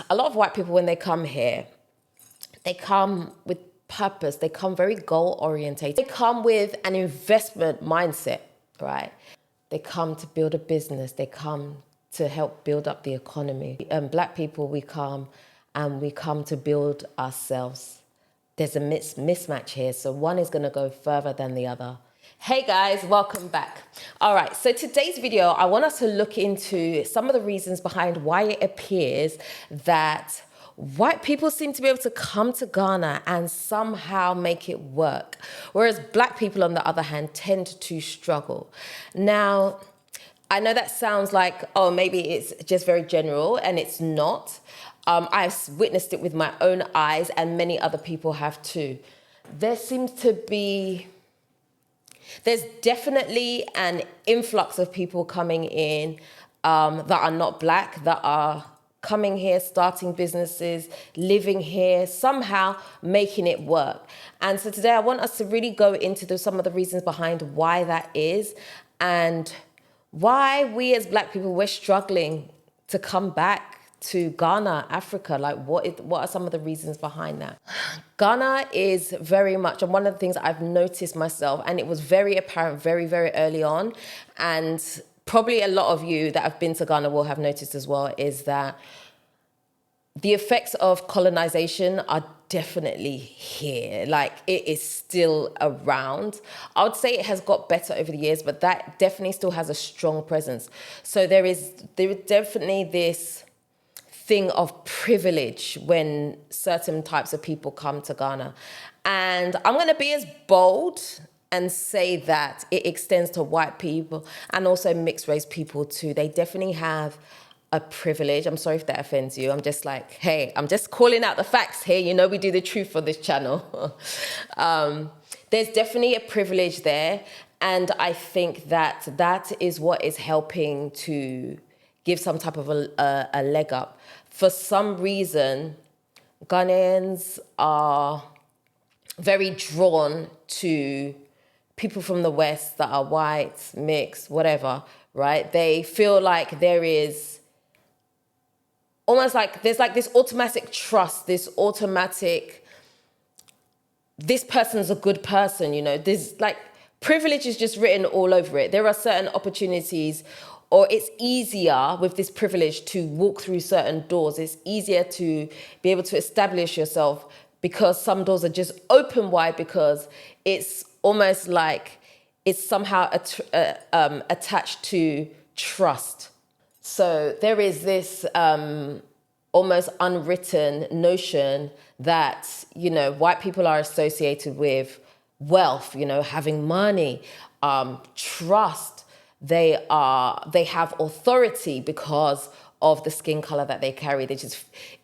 A lot of white people, when they come here, they come with purpose. They come very goal orientated. They come with an investment mindset, right? They come to build a business. They come to help build up the economy. Black people, we come to build ourselves. There's a mismatch here. So one is going to go further than the other. Hey guys, welcome back. All right, so today's video, I want us to look into some of the reasons behind why it appears that white people seem to be able to come to Ghana and somehow make it work, whereas black people, on the other hand, tend to struggle. Now, I know that sounds like, oh, maybe it's just very general, and it's not. I've witnessed it with my own eyes, and many other people have too. There's definitely an influx of people coming in that are not black, that are coming here, starting businesses, living here, somehow making it work. And so today I want us to really go into some of the reasons behind why that is and why we as black people, we're struggling to come back to Ghana, Africa. Like what are some of the reasons behind that? Ghana is very much, and one of the things I've noticed myself, and it was very apparent very, very early on, and probably a lot of you that have been to Ghana will have noticed as well, is that the effects of colonization are definitely here. Like, it is still around. I would say it has got better over the years, but that definitely still has a strong presence. So there is definitely this thing of privilege when certain types of people come to Ghana. And I'm going to be as bold and say that it extends to white people and also mixed race people too. They definitely have a privilege. I'm sorry if that offends you. I'm just like, hey, I'm just calling out the facts here. You know, we do the truth for this channel. There's definitely a privilege there. And I think that is what is helping to give some type of a leg up. For some reason, Ghanaians are very drawn to people from the West that are white, mixed, whatever, right? They feel like there is almost like there's like this automatic trust, this person's a good person, you know? There's like privilege is just written all over it. There are certain opportunities, or it's easier with this privilege to walk through certain doors. It's easier to be able to establish yourself because some doors are just open wide, because it's almost like it's somehow attached to trust. So there is this almost unwritten notion that, you know, white people are associated with wealth, you know, having money, trust. They have authority because of the skin color that they carry.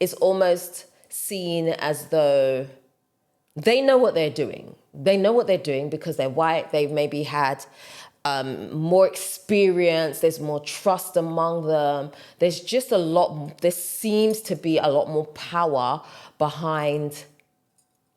It's almost seen as though they know what they're doing. They know what they're doing because they're white. They've maybe had more experience. There's more trust among them. There seems to be a lot more power behind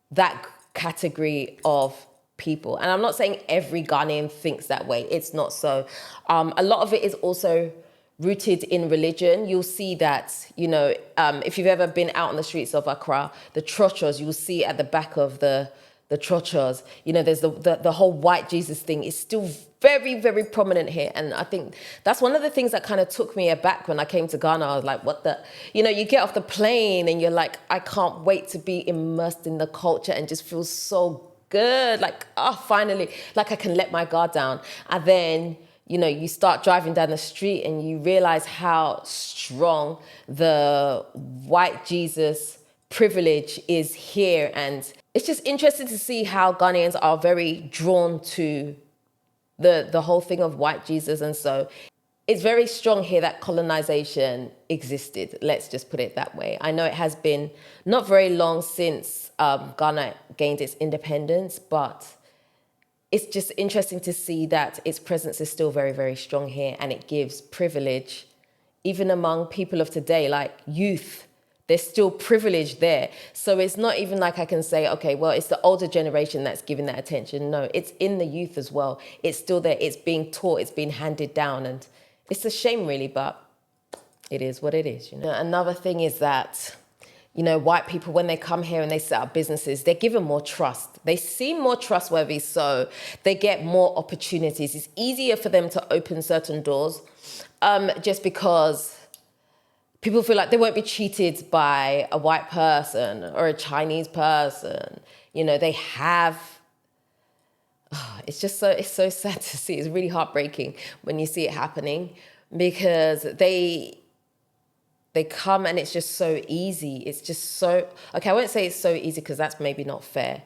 that category of people. And I'm not saying every Ghanaian thinks that way. It's not so. A lot of it is also rooted in religion. You'll see that, you know, if you've ever been out on the streets of Accra, the trochos, you'll see at the back of the trochos, you know, there's the whole white Jesus thing is still very, very prominent here. And I think that's one of the things that kind of took me aback when I came to Ghana. I was like, what the, you know, you get off the plane and you're like, I can't wait to be immersed in the culture and just feel so good. Like, oh, finally, like I can let my guard down. And then, you know, you start driving down the street and you realize how strong the white Jesus privilege is here. And it's just interesting to see how Ghanaians are very drawn to the whole thing of white Jesus. And so it's very strong here that colonization existed. Let's just put it that way. I know it has been not very long since Ghana gained its independence, but it's just interesting to see that its presence is still very, very strong here, and it gives privilege even among people of today, like youth. There's still privilege there. So it's not even like I can say, okay, well, it's the older generation that's giving that attention. No, it's in the youth as well. It's still there. It's being taught. It's being handed down. And it's a shame, really, but It is what it is, you know. Another thing is that, you know, white people, when they come here and they set up businesses, they're given more trust. They seem more trustworthy, so they get more opportunities. It's easier for them to open certain doors, just because people feel like they won't be cheated by a white person or a Chinese person. You know, they have, it's so sad to see. It's really heartbreaking when you see it happening, because they come and it's just so easy. It's just so, okay, I won't say it's so easy because that's maybe not fair.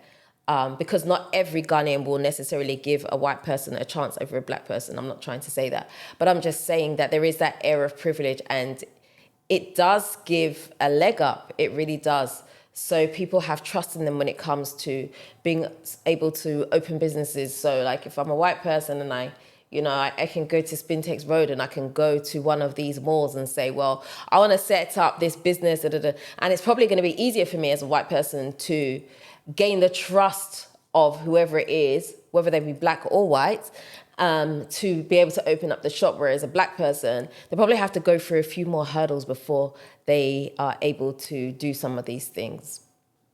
Because not every Ghanaian will necessarily give a white person a chance over a black person. I'm not trying to say that. But I'm just saying that there is that air of privilege, and it does give a leg up. It really does. So people have trust in them when it comes to being able to open businesses. So like if I'm a white person and I can go to Spintex Road and I can go to one of these malls and say, well, I want to set up this business, and it's probably going to be easier for me as a white person to gain the trust of whoever it is, whether they be black or white, to be able to open up the shop. Whereas a black person, they probably have to go through a few more hurdles before they are able to do some of these things.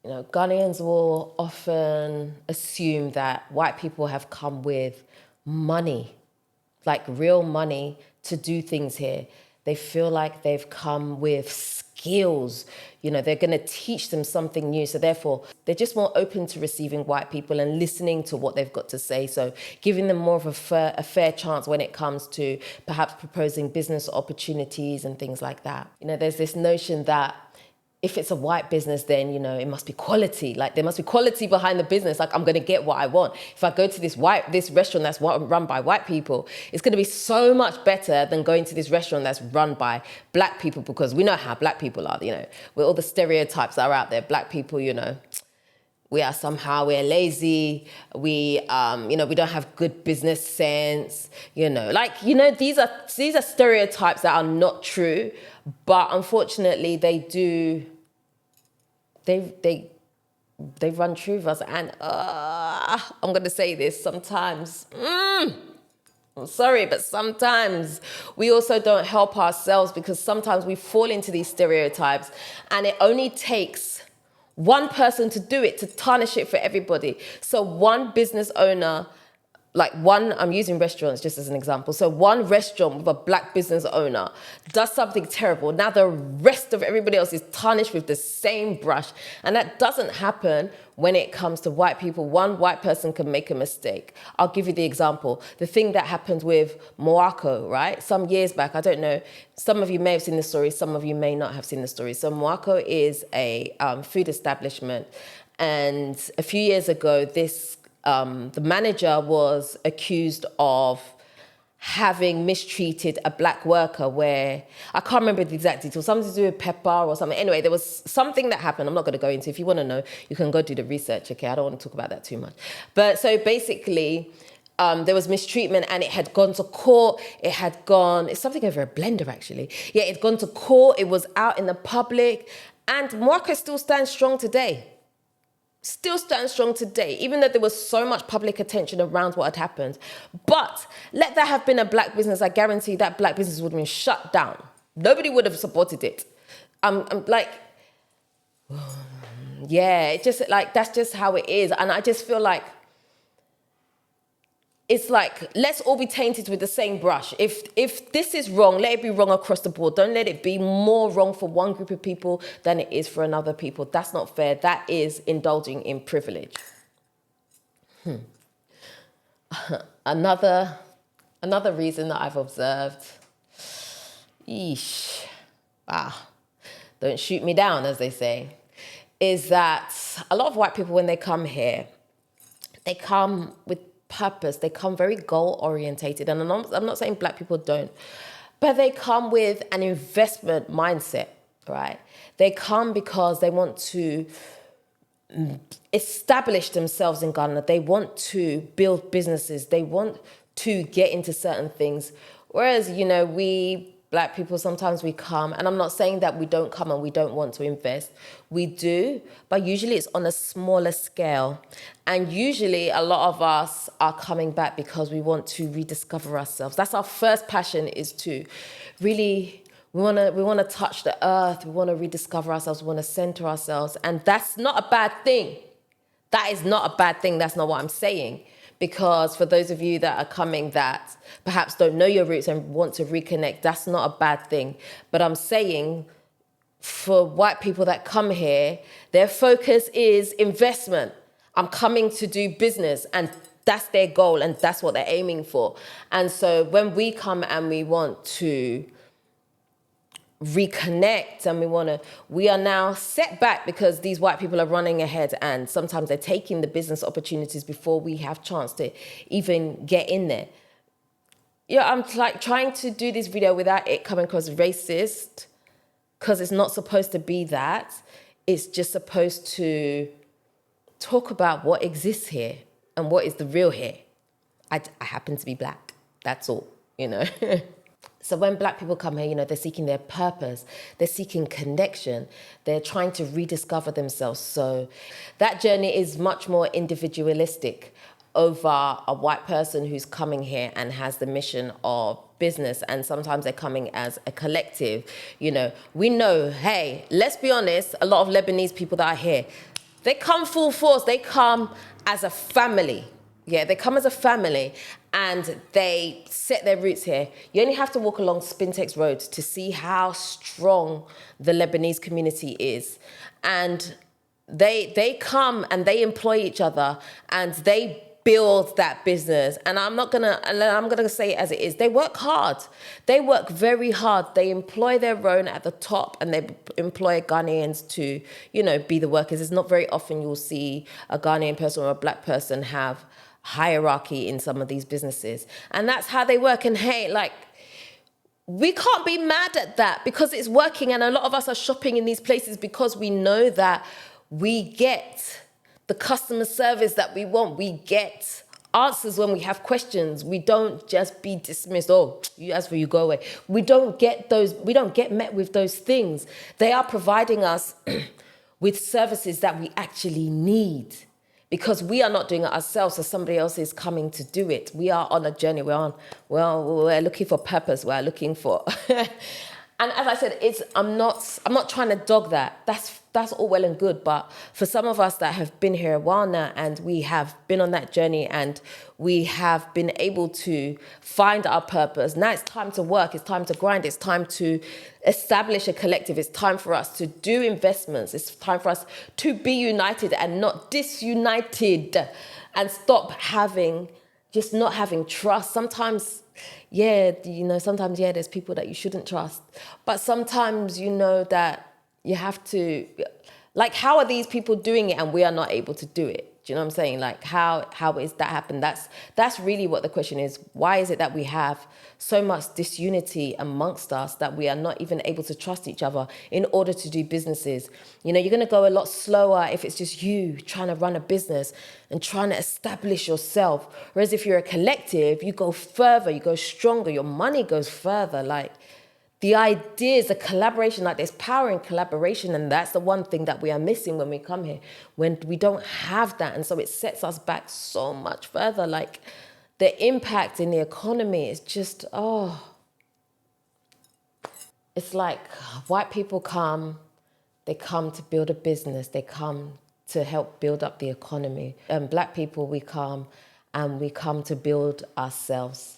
You know, Ghanaians will often assume that white people have come with money, like real money, to do things here. They feel like they've come with skills. You know, they're going to teach them something new. So therefore, they're just more open to receiving white people and listening to what they've got to say. So giving them more of a fair chance when it comes to perhaps proposing business opportunities and things like that. You know, there's this notion that if it's a white business, then, you know, it must be quality. Like there must be quality behind the business. Like I'm going to get what I want. If I go to this restaurant that's run by white people, it's going to be so much better than going to this restaurant that's run by black people, because we know how black people are, you know, with all the stereotypes that are out there. Black people, you know, we're lazy. We don't have good business sense, you know, like, you know, these are stereotypes that are not true, but unfortunately they run true with us. And I'm going to say this, sometimes, I'm sorry, but sometimes we also don't help ourselves, because sometimes we fall into these stereotypes and it only takes one person to do it, to tarnish it for everybody. So one business owner, I'm using restaurants just as an example. So one restaurant with a black business owner does something terrible. Now the rest of everybody else is tarnished with the same brush. And that doesn't happen when it comes to white people. One white person can make a mistake. I'll give you the example. The thing that happened with Moako, right? Some years back, I don't know, some of you may have seen the story, some of you may not have seen the story. So Moako is a food establishment. And a few years ago, the manager was accused of having mistreated a black worker, where I can't remember the exact details, something to do with pepper or something. Anyway, there was something that happened. I'm not going to go into. If you want to know, you can go do the research. Okay, I don't want to talk about that too much. But so basically, there was mistreatment, and it had gone to court. It's something over a blender, actually. Yeah, it's gone to court. It was out in the public, and Moako still stands strong today. Even though there was so much public attention around what had happened. But let that have been a black business, I guarantee that black business would have been shut down. Nobody would have supported it. Yeah, it's just like, that's just how it is. And I just feel like, it's like, let's all be tainted with the same brush. If this is wrong, let it be wrong across the board. Don't let it be more wrong for one group of people than it is for another people. That's not fair. That is indulging in privilege. Another reason that I've observed, don't shoot me down, as they say, is that a lot of white people, when they come here, they come with purpose. They come very goal orientated, and I'm not saying black people don't, but they come with an investment mindset, right? They come because they want to establish themselves in Ghana. They want to build businesses. They want to get into certain things. Whereas, you know, we black people, sometimes we come, and I'm not saying that we don't come and we don't want to invest. We do, but usually it's on a smaller scale. And usually a lot of us are coming back because we want to rediscover ourselves. That's our first passion, is to really We want to touch the earth. We want to rediscover ourselves. We want to center ourselves. And that's not a bad thing. That is not a bad thing. That's not what I'm saying. Because for those of you that are coming that perhaps don't know your roots and want to reconnect, that's not a bad thing. But I'm saying for white people that come here, their focus is investment. I'm coming to do business, and that's their goal, and that's what they're aiming for. And so when we come and we want to reconnect and we are now set back because these white people are running ahead, and sometimes they're taking the business opportunities before we have chance to even get in there. Yeah, I'm like trying to do this video without it coming across racist, because it's not supposed to be that. It's just supposed to talk about what exists here and what is the real here. I happen to be black. That's all, you know. So when black people come here, you know, they're seeking their purpose, they're seeking connection, they're trying to rediscover themselves. So that journey is much more individualistic over a white person who's coming here and has the mission of business. And sometimes they're coming as a collective. You know, we know, hey, let's be honest, a lot of Lebanese people that are here, they come full force, they come as a family. Yeah, they come as a family and they set their roots here. You only have to walk along Spintex Road to see how strong the Lebanese community is. And they come and they employ each other and they build that business. And I'm gonna say it as it is. They work hard. They work very hard. They employ their own at the top, and they employ Ghanaians to, you know, be the workers. It's not very often you'll see a Ghanaian person or a black person have hierarchy in some of these businesses. And that's how they work. And hey, like, we can't be mad at that because it's working. And a lot of us are shopping in these places because we know that we get the customer service that we want. We get answers when we have questions. We don't just be dismissed. Oh, you ask for, you go away. We don't get met with those things. They are providing us with services that we actually need, because we are not doing it ourselves, so somebody else is coming to do it. We are on a journey. We're looking for purpose. We're looking for, and as I said, I'm not trying to dog that. That's all well and good, but for some of us that have been here a while now, and we have been on that journey, and we have been able to find our purpose. Now it's time to work. It's time to grind. It's time to establish a collective. It's time for us to do investments. It's time for us to be united and not disunited, and stop not having trust. Sometimes, there's people that you shouldn't trust, but sometimes you know that you have to, like, how are these people doing it and we are not able to do it? Do you know what I'm saying? Like, how is that happen? That's really what the question is. Why is it that we have so much disunity amongst us that we are not even able to trust each other in order to do businesses? You know, you're going to go a lot slower if it's just you trying to run a business and trying to establish yourself. Whereas if you're a collective, you go further, you go stronger, your money goes further. Like, the ideas, the collaboration, like, there's power in collaboration, and that's the one thing that we are missing when we come here, when we don't have that. And so it sets us back so much further. Like, the impact in the economy is just, it's like white people they come to build a business, they come to help build up the economy. And black people, we come to build ourselves.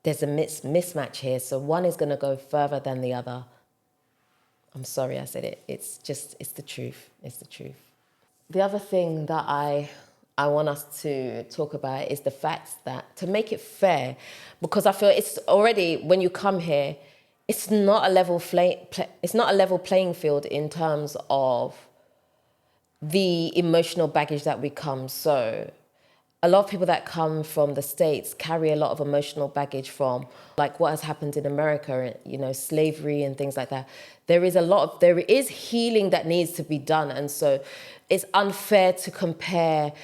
There's a mismatch here, so one is going to go further than the other. I'm sorry I said it. It's the truth. It's the truth. The other thing that I want us to talk about is the fact that, to make it fair, because I feel it's already, when you come here, it's not a level playing field in terms of the emotional baggage that we come. So a lot of people that come from the States carry a lot of emotional baggage from, like, what has happened in America, you know, slavery and things like that. There is healing that needs to be done. And so it's unfair to compare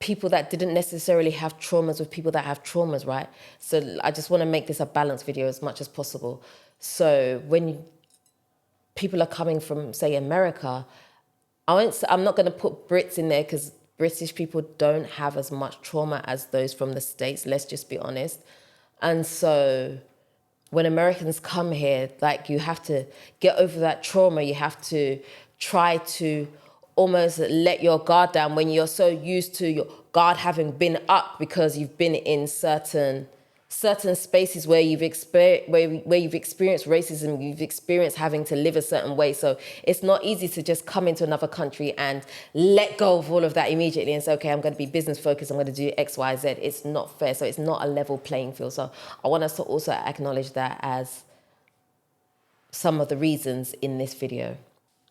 people that didn't necessarily have traumas with people that have traumas, right? So I just want to make this a balanced video as much as possible. So when people are coming from, say, America, I'm not going to put Brits in there because British people don't have as much trauma as those from the States, let's just be honest. And so when Americans come here, like you have to get over that trauma. You have to try to almost let your guard down when you're so used to your guard having been up because you've been in certain spaces where you've experienced racism, you've experienced having to live a certain way. So it's not easy to just come into another country and let go of all of that immediately and say, okay, I'm going to be business focused, I'm going to do X, Y, Z. It's not fair. So it's not a level playing field. So I want us to also acknowledge that as some of the reasons in this video.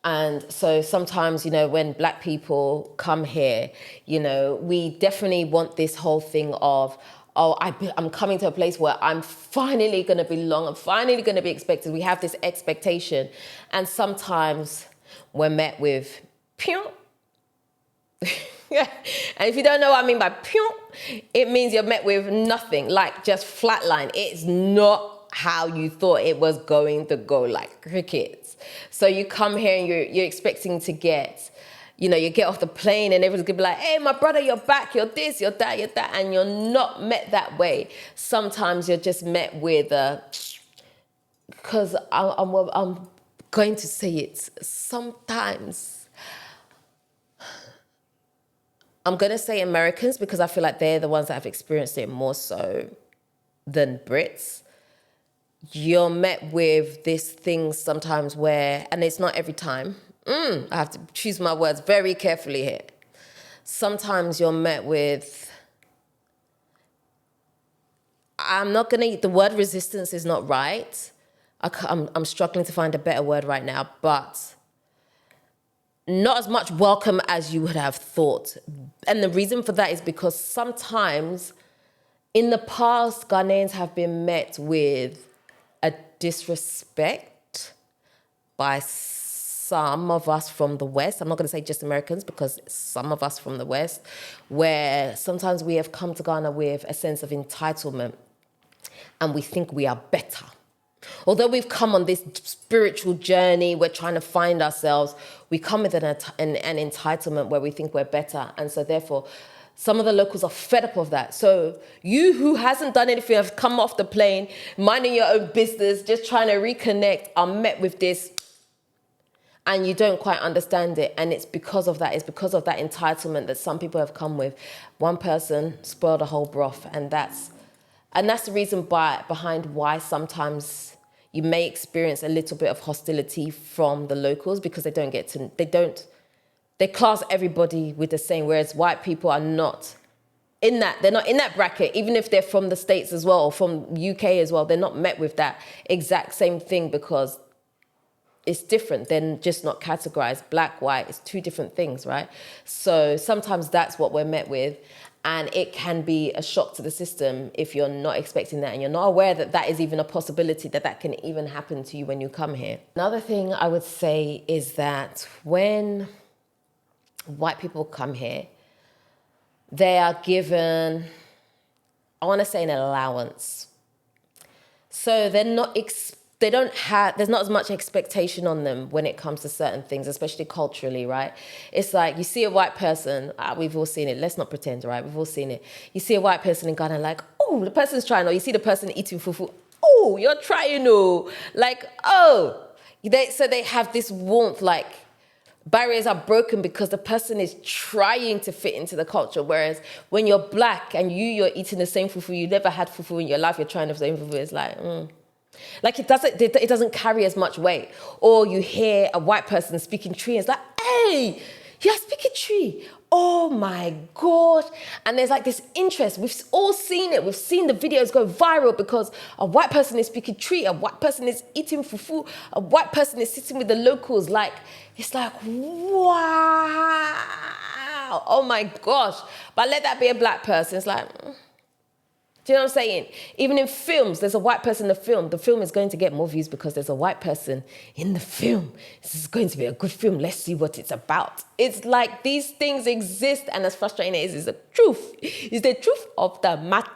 And so sometimes, when Black people come here, we definitely want this whole thing of, oh, I'm coming to a place where I'm finally going to belong. I'm finally going to be expected. We have this expectation. And sometimes we're met with, pew. And if you don't know what I mean by pew, it means you're met with nothing, like just flatline. It's not how you thought it was going to go, like crickets. So you come here and you're expecting to get, you get off the plane and everyone's gonna be like, hey, my brother, you're back, you're this, you're that, you're that, and you're not met that way. Sometimes you're just met with, because I'm going to say it, sometimes I'm going to say Americans because I feel like they're the ones that have experienced it more so than Brits. You're met with this thing sometimes where, and it's not every time, I have to choose my words very carefully here. Sometimes you're met with, the word resistance is not right. I'm struggling to find a better word right now, but not as much welcome as you would have thought. And the reason for that is because sometimes in the past, Ghanaians have been met with a disrespect by some of us from the West. I'm not going to say just Americans because some of us from the West, where sometimes we have come to Ghana with a sense of entitlement and we think we are better. Although we've come on this spiritual journey, we're trying to find ourselves, we come with an entitlement where we think we're better. And so therefore, some of the locals are fed up of that. So you who hasn't done anything, have come off the plane, minding your own business, just trying to reconnect, are met with this, and you don't quite understand it. And it's because of that. It's because of that entitlement that some people have come with. One person spoiled the whole broth, and that's the reason behind why sometimes you may experience a little bit of hostility from the locals, because they class everybody with the same, whereas white people are not in that. They're not in that bracket, even if they're from the States as well, or from UK as well. They're not met with that exact same thing because it's different. They're just not categorized. Black, white, it's two different things, right? So sometimes that's what we're met with. And it can be a shock to the system if you're not expecting that and you're not aware that that is even a possibility, that can even happen to you when you come here. Another thing I would say is that when white people come here, they are given, I want to say, an allowance. So there's not as much expectation on them when it comes to certain things, especially culturally, right? It's like you see a white person, we've all seen it, let's not pretend, right? We've all seen it. You see a white person in Ghana, like, oh, the person's trying, or you see the person eating fufu, oh, you're trying, oh, like, oh. So they have this warmth, like, barriers are broken because the person is trying to fit into the culture. Whereas when you're black and you're eating the same fufu, you never had fufu in your life, you're trying the same fufu, it's like, Like it doesn't carry as much weight. Or you hear a white person speaking tree, and it's like, hey, you're speaking tree. Oh my God. And there's like this interest. We've all seen it. We've seen the videos go viral because a white person is speaking tree, a white person is eating fufu, a white person is sitting with the locals. Like, it's like, wow. Oh my gosh. But let that be a black person. It's like, do you know what I'm saying? Even in films, there's a white person in the film. The film is going to get more views because there's a white person in the film. This is going to be a good film. Let's see what it's about. It's like these things exist, and as frustrating as it is the truth. It's the truth of the matter.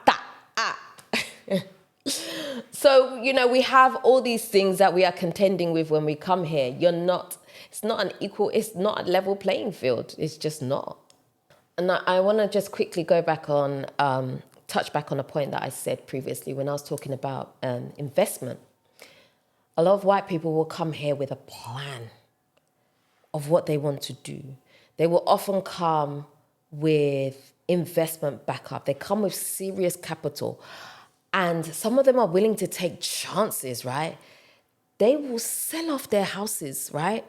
So, we have all these things that we are contending with when we come here. It's not a level playing field. It's just not. And I want to just quickly go back on touch back on a point that I said previously when I was talking about investment. A lot of white people will come here with a plan of what they want to do. They will often come with investment backup. They come with serious capital. And some of them are willing to take chances, right? They will sell off their houses, right?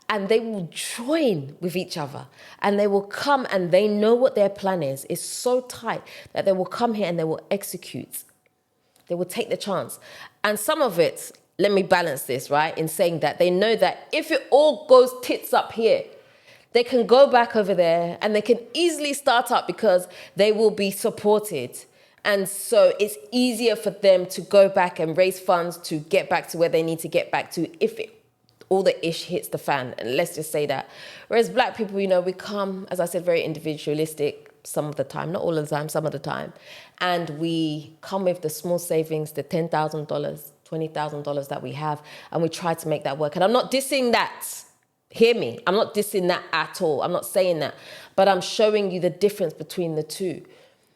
And they will join with each other. And they will come and they know what their plan is. It's so tight that they will come here and they will execute. They will take the chance. And some of it, let me balance this, right? In saying that they know that if it all goes tits up here, they can go back over there and they can easily start up because they will be supported. And so it's easier for them to go back and raise funds to get back to where they need to get back to if all the ish hits the fan. And let's just say that. Whereas black people, we come, as I said, very individualistic some of the time, not all of the time, some of the time. And we come with the small savings, the $10,000, $20,000 that we have, and we try to make that work. And I'm not dissing that. Hear me. I'm not dissing that at all. I'm not saying that. But I'm showing you the difference between the two.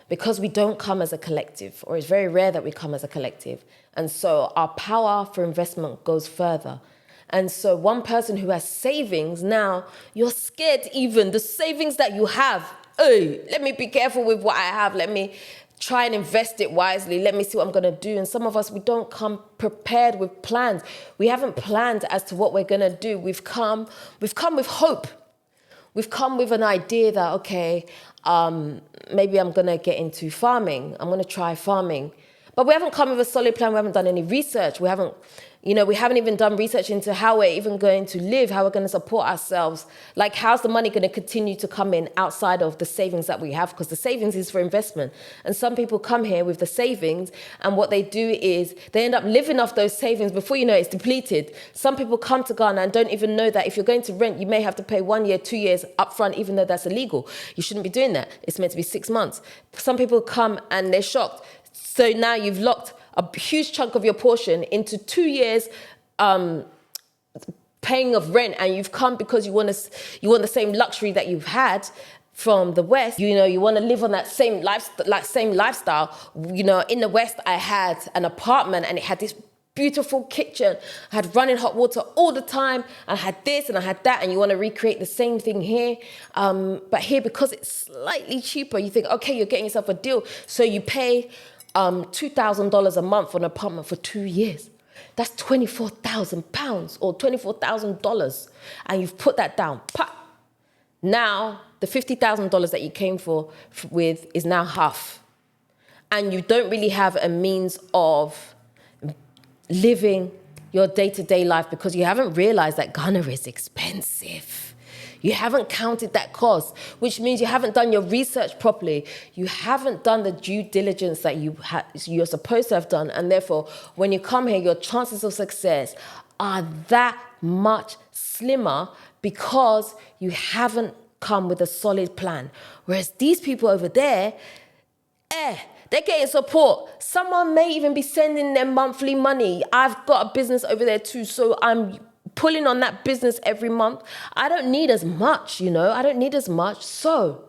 Because we don't come as a collective, or it's very rare that we come as a collective. And so our power for investment goes further. And so one person who has savings, now you're scared even the savings that you have. Hey, let me be careful with what I have. Let me try and invest it wisely. Let me see what I'm going to do. And some of us, we don't come prepared with plans. We haven't planned as to what we're going to do. We've come with hope. We've come with an idea that, okay, maybe I'm going to get into farming. I'm going to try farming. But we haven't come with a solid plan. We haven't done any research. We haven't even done research into how we're even going to live, how we're going to support ourselves. Like, how's the money going to continue to come in outside of the savings that we have? Because the savings is for investment. And some people come here with the savings, and what they do is they end up living off those savings. Before you know it, it's depleted. Some people come to Ghana and don't even know that if you're going to rent, you may have to pay 1 year, 2 years upfront, even though that's illegal. You shouldn't be doing that. It's meant to be 6 months. Some people come and they're shocked. So now you've locked a huge chunk of your portion into 2 years paying of rent, and you've come because you want the same luxury that you've had from the West. You want to live on that same lifestyle. In the West, I had an apartment and it had this beautiful kitchen. I had running hot water all the time. I had this and I had that, and you want to recreate the same thing here. But here, because it's slightly cheaper, you think, okay, you're getting yourself a deal. So you pay $2,000 a month for an apartment for 2 years. That's £24,000 or $24,000. And you've put that down. Pop. Now, the $50,000 that you came with is now half. And you don't really have a means of living your day-to-day life because you haven't realized that Ghana is expensive. You haven't counted that cost, which means you haven't done your research properly. You haven't done the due diligence that you're supposed to have done. And therefore, when you come here, your chances of success are that much slimmer because you haven't come with a solid plan. Whereas these people over there, they're getting support. Someone may even be sending them monthly money. I've got a business over there too, so I'm pulling on that business every month. I don't need as much, I don't need as much. So,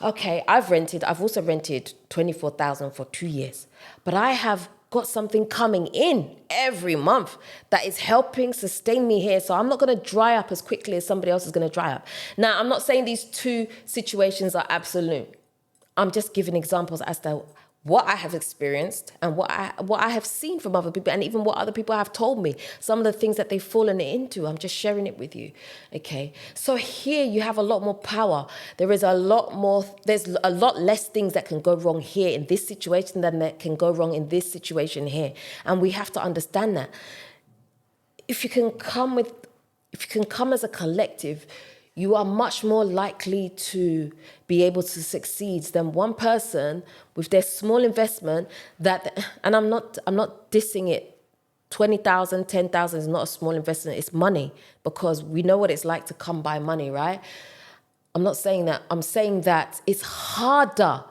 okay, I've also rented 24,000 for 2 years, but I have got something coming in every month that is helping sustain me here. So I'm not going to dry up as quickly as somebody else is going to dry up. Now, I'm not saying these two situations are absolute. I'm just giving examples as to what I have experienced and what I have seen from other people, and even what other people have told me. Some of the things that they've fallen into, I'm just sharing it with you. Okay. So here you have a lot more power. There's a lot less things that can go wrong here in this situation than that can go wrong in this situation here. And we have to understand that. If you can come as a collective, you are much more likely to be able to succeed than one person with their small investment and I'm not dissing it. 20,000, 10,000 is not a small investment, it's money, because we know what it's like to come by money, right? I'm not saying that. I'm saying that it's harder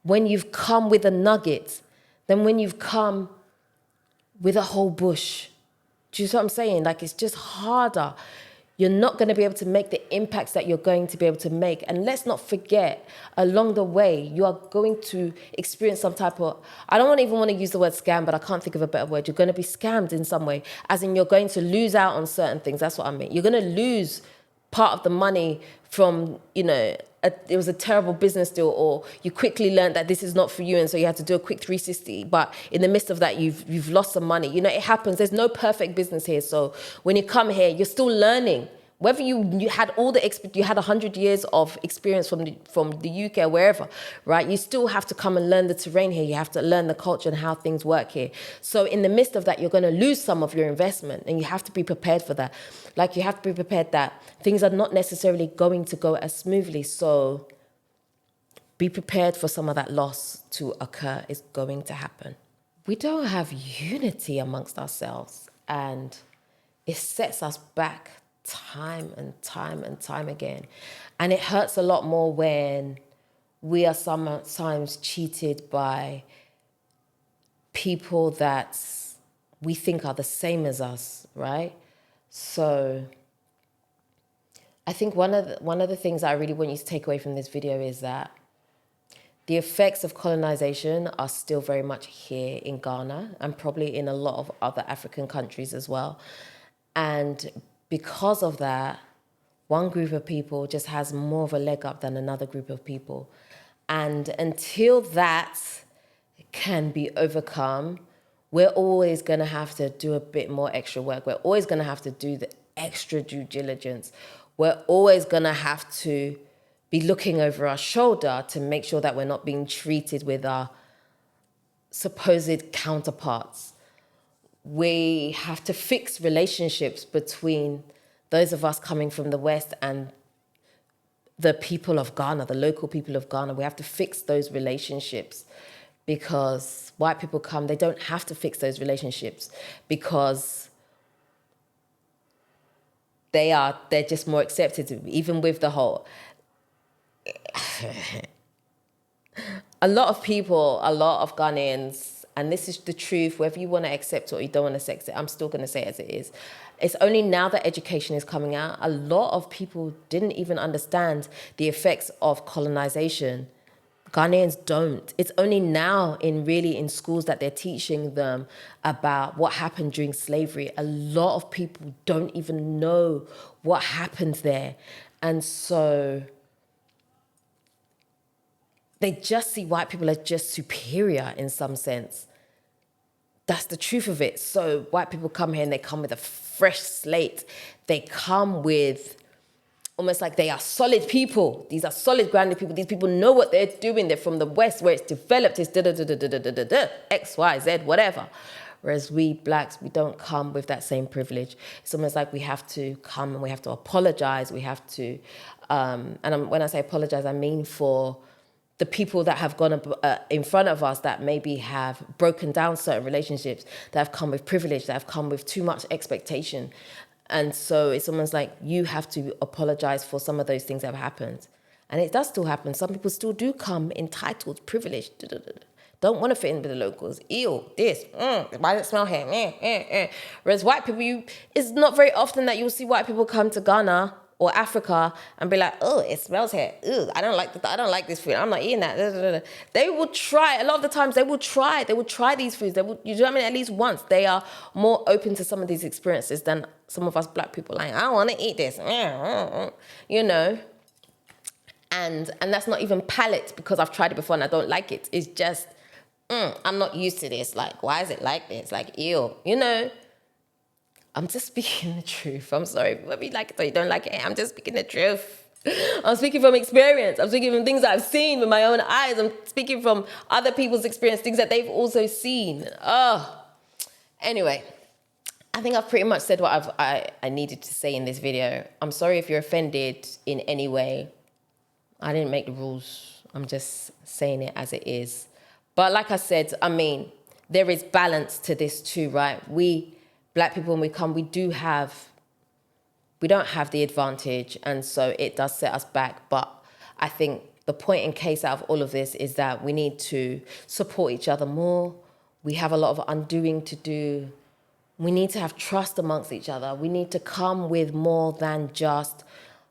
when you've come with a nugget than when you've come with a whole bush. Do you see what I'm saying? Like, it's just harder. you're not going to be able to make the impacts that you're going to be able to make. And let's not forget, along the way, you are going to experience some type of, I don't even want to use the word scam, but I can't think of a better word. You're going to be scammed in some way, as in you're going to lose out on certain things. That's what I mean. You're going to lose part of the money from, it was a terrible business deal, or you quickly learned that this is not for you, and so you had to do a quick 360. But in the midst of that, you've lost some money. It happens. There's no perfect business here. So when you come here, you're still learning. Whether you had you had 100 years of experience from the UK or wherever, right? You still have to come and learn the terrain here. You have to learn the culture and how things work here. So in the midst of that, you're going to lose some of your investment, and you have to be prepared for that. Like, you have to be prepared that things are not necessarily going to go as smoothly. So be prepared for some of that loss to occur. It's going to happen. We don't have unity amongst ourselves, and it sets us back time and time again. And it hurts a lot more when we are sometimes cheated by people that we think are the same as us, right? So I think one of the things I really want you to take away from this video is that the effects of colonization are still very much here in Ghana, and probably in a lot of other African countries as well. And because of that, one group of people just has more of a leg up than another group of people. And until that can be overcome, we're always going to have to do a bit more extra work. We're always going to have to do the extra due diligence. We're always going to have to be looking over our shoulder to make sure that we're not being treated with our supposed counterparts. We have to fix relationships between those of us coming from the West and the people of Ghana, the local people of Ghana. We have to fix those relationships, because white people come, they don't have to fix those relationships, because they're just more accepted, even with the whole... A lot of Ghanaians, and this is the truth, whether you want to accept it or you don't want to accept it, I'm still going to say it as it is. It's only now that education is coming out. A lot of people didn't even understand the effects of colonization. Ghanaians don't. It's only now in schools that they're teaching them about what happened during slavery. A lot of people don't even know what happened there. And so they just see white people as just superior in some sense. That's the truth of it. So white people come here and they come with a fresh slate. They come with almost like they are solid people. These are solid, grounded people. These people know what they're doing. They're from the West, where it's developed. It's X, Y, Z, whatever. Whereas we blacks, we don't come with that same privilege. It's almost like we have to come and we have to apologize. We have to, when I say apologize, I mean for the people that have gone in front of us that maybe have broken down certain relationships, that have come with privilege, that have come with too much expectation. And so it's almost like you have to apologize for some of those things that have happened. And it does still happen. Some people still do come entitled, privileged, don't want to fit in with the locals. Ew, this, why does it smell here? Whereas white people, it's not very often that you'll see white people come to Ghana or Africa and be like, oh, it smells here. Ew, I don't like this food. I'm not eating that. They will try. A lot of the times they will try these foods. You know what I mean? At least once. They are more open to some of these experiences than some of us black people. Like, I don't want to eat this. You know? And that's not even palate, because I've tried it before and I don't like it. It's just, I'm not used to this. Like, why is it like this? Like, ew, you know? I'm just speaking the truth. I'm sorry. Whether you like it or you don't like it, I'm just speaking the truth. I'm speaking from experience. I'm speaking from things that I've seen with my own eyes. I'm speaking from other people's experience, things that they've also seen. Anyway, I think I've pretty much said what I needed to say in this video. I'm sorry if you're offended in any way. I didn't make the rules. I'm just saying it as it is. But like I said, I mean, there is balance to this too, right? We black people, when we come, we don't have the advantage, and so it does set us back. But I think the point in case out of all of this is that we need to support each other more. We have a lot of undoing to do. We need to have trust amongst each other. We need to come with more than just,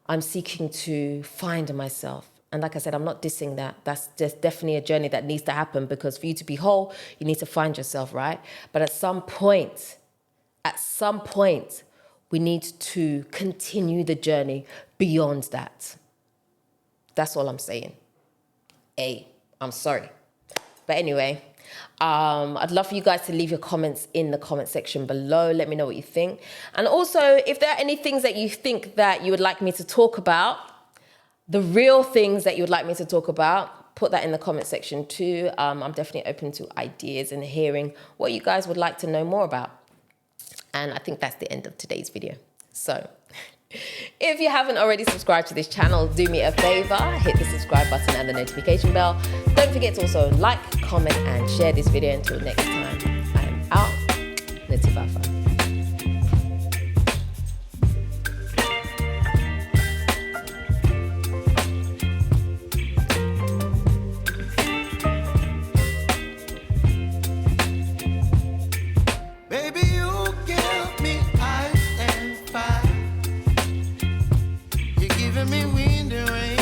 I'm seeking to find myself. And like I said, I'm not dissing that. That's just definitely a journey that needs to happen, because for you to be whole, you need to find yourself, right? But at some point, we need to continue the journey beyond that. That's all I'm saying. I'm sorry. But anyway, I'd love for you guys to leave your comments in the comment section below. Let me know what you think. And also, if there are any things that you think that you would like me to talk about, the real things that you would like me to talk about, put that in the comment section too. I'm definitely open to ideas and hearing what you guys would like to know more about. And I think that's the end of today's video. So if you haven't already subscribed to this channel, do me a favor, hit the subscribe button and the notification bell. Don't forget to also like, comment, and share this video. Until next time, I'm out. Netifafa. Baby, you give me ice and fire. You're giving me wind and rain.